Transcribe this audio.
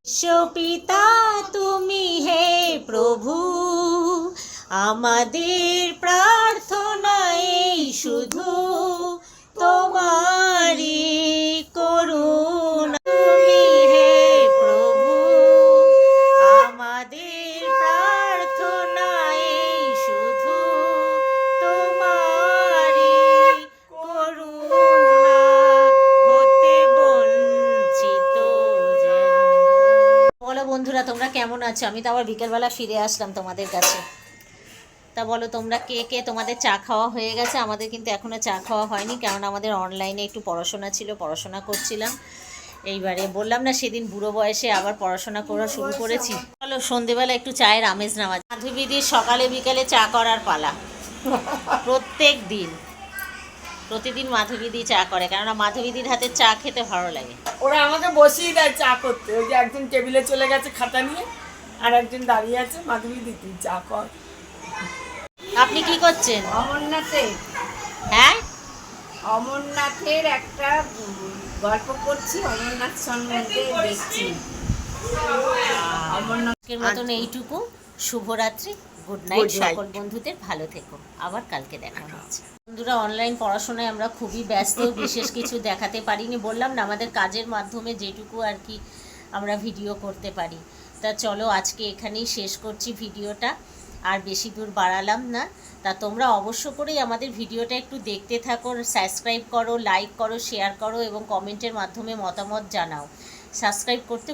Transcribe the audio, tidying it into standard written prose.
পিতা তুমি হে প্রভু, আমাদের প্রার্থনা এই শুধু তোমারি করুণা। তুমি হে প্রভু, আমাদের প্রার্থনা এই শুধু তোমারি করুণা হতে বঞ্চিত যেন। বলো বন্ধুরা, তোমরা কেমন আছো? আমি তো আবার বিকেলবেলা ফিরে আসলাম তোমাদের কাছে। তা বলো তোমরা কে কে, তোমাদের চা খাওয়া হয়ে গেছে? আমাদের কিন্তু এখনও চা খাওয়া হয়নি, কারণ আমাদের অনলাইনে একটু পড়াশোনা ছিল, পড়াশোনা করছিলাম। এইবারে বললাম না সেদিন বুড়ো বয়সে আবার পড়াশোনা করা শুরু করেছি। চলো সন্ধেবেলা একটু চায়ের আমেজ নেওয়া। মাধবীদির সকালে বিকালে চা করার পালা। প্রতিদিন মাধবীদি চা করে, কেননা মাধবীদির হাতে চা খেতে ভালো লাগে। ওরা আমাকে বসিয়ে দেয় চা করতে। ওই যে একজন টেবিলে চলে গেছে খাতা নিয়ে, আর একজন দাঁড়িয়ে আছে, মাধবীদি তুই চা কর। আপনি কি করছেন? অমরনাথের হ্যাঁ, অমরনাথের একটা গল্প করছি, অমরনাথ সম্বন্ধে দেখছি। আজকের মতন এইটুকু। শুভরাত্রি, গুড নাইট। Good night. সকল বন্ধুদের ভালো থেকো, আবার কালকে দেখা হচ্ছে। বন্ধুরা, অনলাইন পড়াশোনায় আমরা খুবই ব্যস্ত, বিশেষ কিছু দেখাতে পারিনি। বললাম না আমাদের কাজের মাধ্যমে যেটুকু আর কি আমরা ভিডিও করতে পারি। তা চলো আজকে এখানেই শেষ করছি ভিডিওটা, আর বেশি দূর বাড়ালাম না। তা তোমরা অবশ্য করেই আমাদের ভিডিওটা একটু দেখতে থাকো, সাবস্ক্রাইব করো, লাইক করো, শেয়ার করো এবং কমেন্টের মাধ্যমে মতামত জানাও। সাবস্ক্রাইব করতে